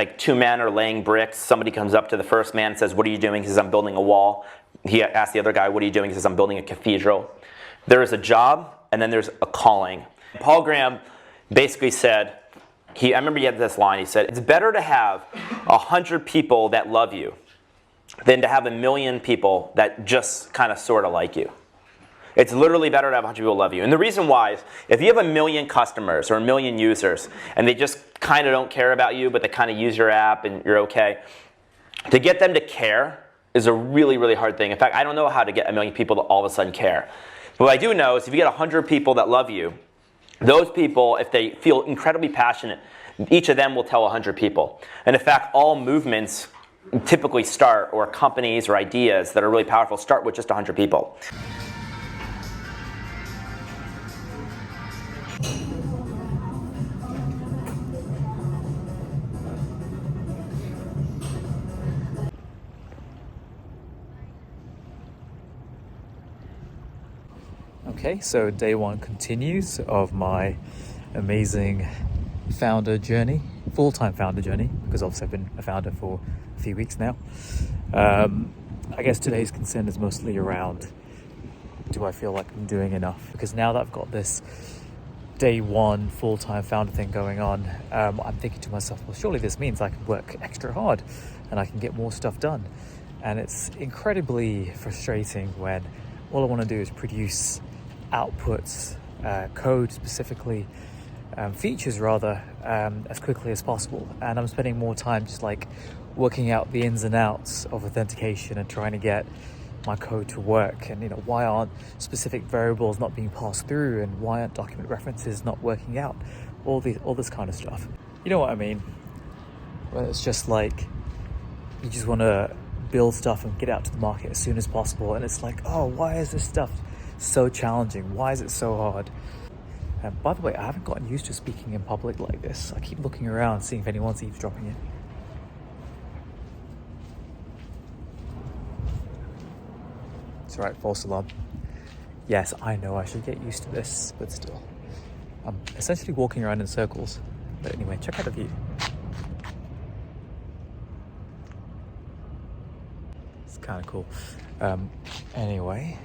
like two men are laying bricks. Somebody comes up to the first man and says, "What are you doing?" He says, "I'm building a wall." He asks the other guy, "What are you doing?" He says, "I'm building a cathedral." There is a job, and then there's a calling. Paul Graham basically said, I remember he had this line, he said, "It's better to have 100 people that love you than to have 1,000,000 people that just kind of sort of like you." It's literally better to have 100 people love you. And the reason why is, if you have 1,000,000 customers or 1,000,000 users, and they just kind of don't care about you, but they kind of use your app and you're okay, to get them to care is a really, really hard thing. In fact, I don't know how to get 1,000,000 people to all of a sudden care. But what I do know is if you get 100 people that love you, those people, if they feel incredibly passionate, each of them will tell 100 people. And in fact, all movements typically start, or companies or ideas that are really powerful, start with just 100 people. Okay, so day one continues of my amazing founder journey, full-time founder journey, because obviously I've been a founder for a few weeks now. I guess today's concern is mostly around, do I feel like I'm doing enough? Because now that I've got this day one full-time founder thing going on, I'm thinking to myself, well, surely this means I can work extra hard and I can get more stuff done. And it's incredibly frustrating when all I want to do is produce outputs, code specifically, features rather, as quickly as possible. And I'm spending more time just like working out the ins and outs of authentication and trying to get my code to work. And why aren't specific variables not being passed through, and why aren't document references not working out? All this kind of stuff. You know what I mean? Well, it's just like you just want to build stuff and get out to the market as soon as possible, and it's like, oh, why is this stuff so challenging? Why is it so hard? And by the way, I haven't gotten used to speaking in public like this. I keep looking around, seeing if anyone's eavesdropping it. It's alright, false alarm. Yes, I know I should get used to this, but still. I'm essentially walking around in circles. But anyway, check out the view. It's kind of cool. Anyway,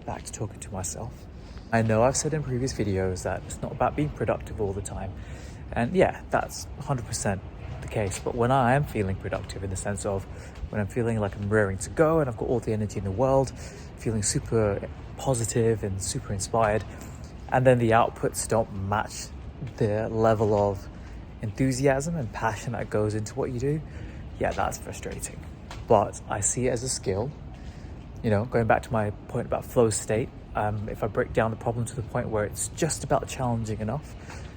back to talking to myself. I know I've said in previous videos that it's not about being productive all the time. And yeah, that's 100% the case. But when I am feeling productive, in the sense of when I'm feeling like I'm raring to go and I've got all the energy in the world, feeling super positive and super inspired, and then the outputs don't match the level of enthusiasm and passion that goes into what you do, yeah, that's frustrating. But I see it as a skill. Going back to my point about flow state, if I break down the problem to the point where it's just about challenging enough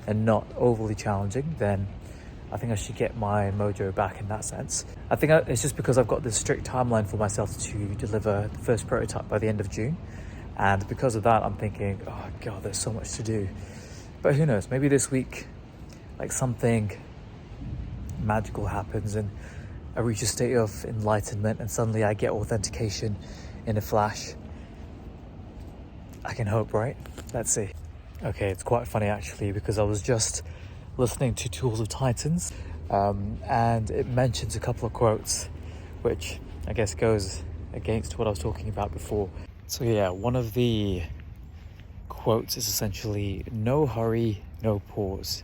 and not overly challenging, then I think I should get my mojo back in that sense. I think it's just because I've got this strict timeline for myself to deliver the first prototype by the end of June. And because of that, I'm thinking, oh God, there's so much to do. But who knows, maybe this week, like something magical happens and I reach a state of enlightenment and suddenly I get authentication in a flash. I can hope, right? Let's see. Okay, it's quite funny actually, because I was just listening to Tools of Titans, and it mentions a couple of quotes, which I guess goes against what I was talking about before. So yeah, one of the quotes is essentially, no hurry, no pause.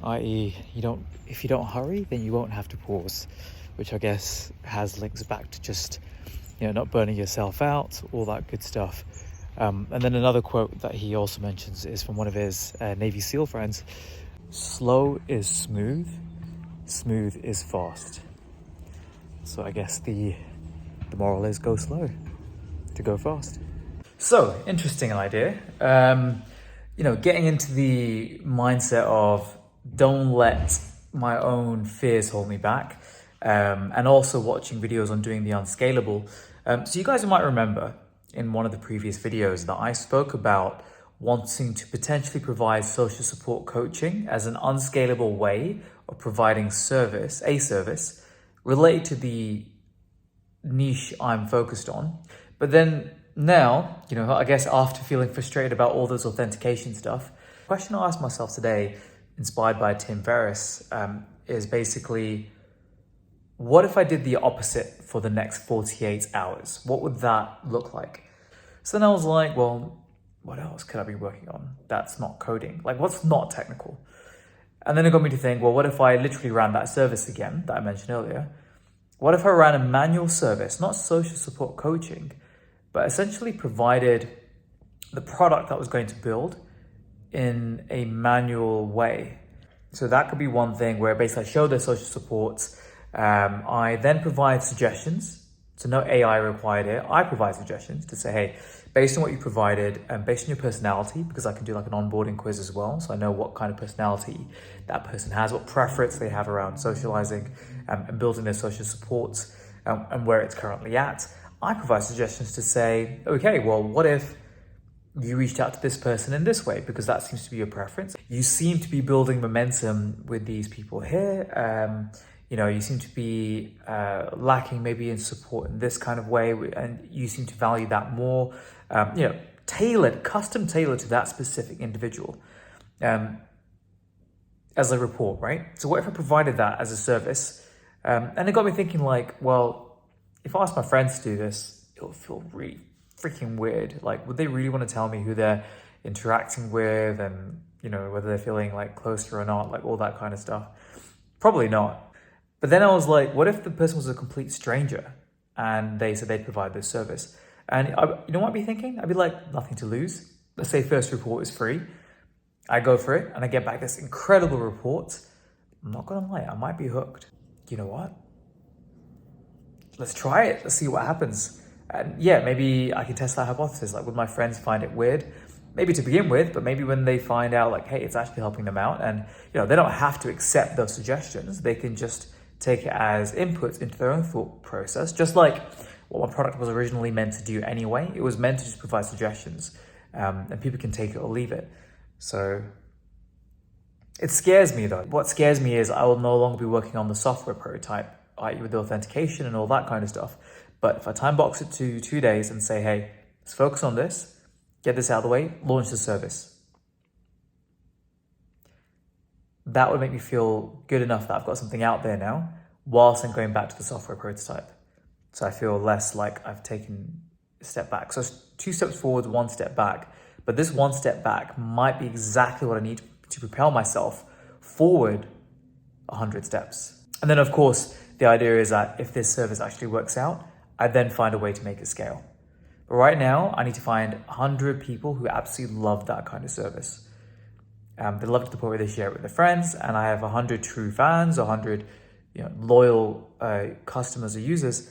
I.e., if you don't hurry, then you won't have to pause, which I guess has links back to just, not burning yourself out, all that good stuff. And then another quote that he also mentions is from one of his Navy SEAL friends. Slow is smooth, smooth is fast. So I guess the moral is go slow to go fast. So, interesting idea. Getting into the mindset of don't let my own fears hold me back, and also watching videos on doing the unscalable. So you guys might remember in one of the previous videos that I spoke about wanting to potentially provide social support coaching as an unscalable way of providing a service related to the niche I'm focused on. But then now, I guess after feeling frustrated about all this authentication stuff, the question I asked myself today, inspired by Tim Ferriss, is basically, what if I did the opposite for the next 48 hours? What would that look like? So then I was like, well, what else could I be working on that's not coding? Like, what's not technical? And then it got me to think, well, what if I literally ran that service again that I mentioned earlier? What if I ran a manual service, not social support coaching, but essentially provided the product that I was going to build in a manual way? So that could be one thing where basically I show the social supports. I then provide suggestions. So no AI required here. I provide suggestions to say, hey, based on what you provided and based on your personality, because I can do like an onboarding quiz as well. So I know what kind of personality that person has, what preference they have around socializing and building their social supports and where it's currently at. I provide suggestions to say, okay, well, what if you reached out to this person in this way, because that seems to be your preference. You seem to be building momentum with these people here. You seem to be lacking maybe in support in this kind of way, and you seem to value that more. Custom tailored to that specific individual as a report, right? So what if I provided that as a service? And it got me thinking like, well, if I asked my friends to do this, it would feel really freaking weird. Like, would they really want to tell me who they're interacting with and, whether they're feeling like closer or not, like all that kind of stuff? Probably not. But then I was like, what if the person was a complete stranger and they said they'd provide this service? And you know what I'd be thinking? I'd be like, nothing to lose. Let's say first report is free. I go for it and I get back this incredible report. I'm not gonna lie, I might be hooked. You know what? Let's try it. Let's see what happens. And yeah, maybe I can test that hypothesis. Like, would my friends find it weird? Maybe to begin with, but maybe when they find out like, hey, it's actually helping them out, and they don't have to accept those suggestions. They can just take it as inputs into their own thought process, just like what my product was originally meant to do anyway. It was meant to just provide suggestions, and people can take it or leave it. So it scares me though. What scares me is I will no longer be working on the software prototype, i.e. with the authentication and all that kind of stuff. But if I time box it to 2 days and say, hey, let's focus on this, get this out of the way, launch the service. That would make me feel good enough that I've got something out there now, whilst I'm going back to the software prototype. So I feel less like I've taken a step back. So it's 2 steps forward, 1 step back. But this 1 step back might be exactly what I need to propel myself forward 100 steps. And then of course, the idea is that if this service actually works out, I then find a way to make it scale. But right now, I need to find 100 people who absolutely love that kind of service. They love it to the point where they share it with their friends, and I have 100 true fans, 100 loyal customers or users.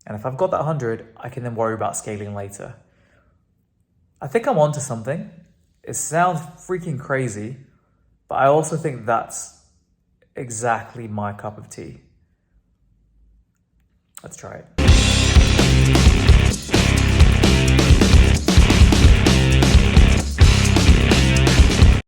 And if I've got that 100, I can then worry about scaling later. I think I'm onto something. It sounds freaking crazy, but I also think that's exactly my cup of tea. Let's try it.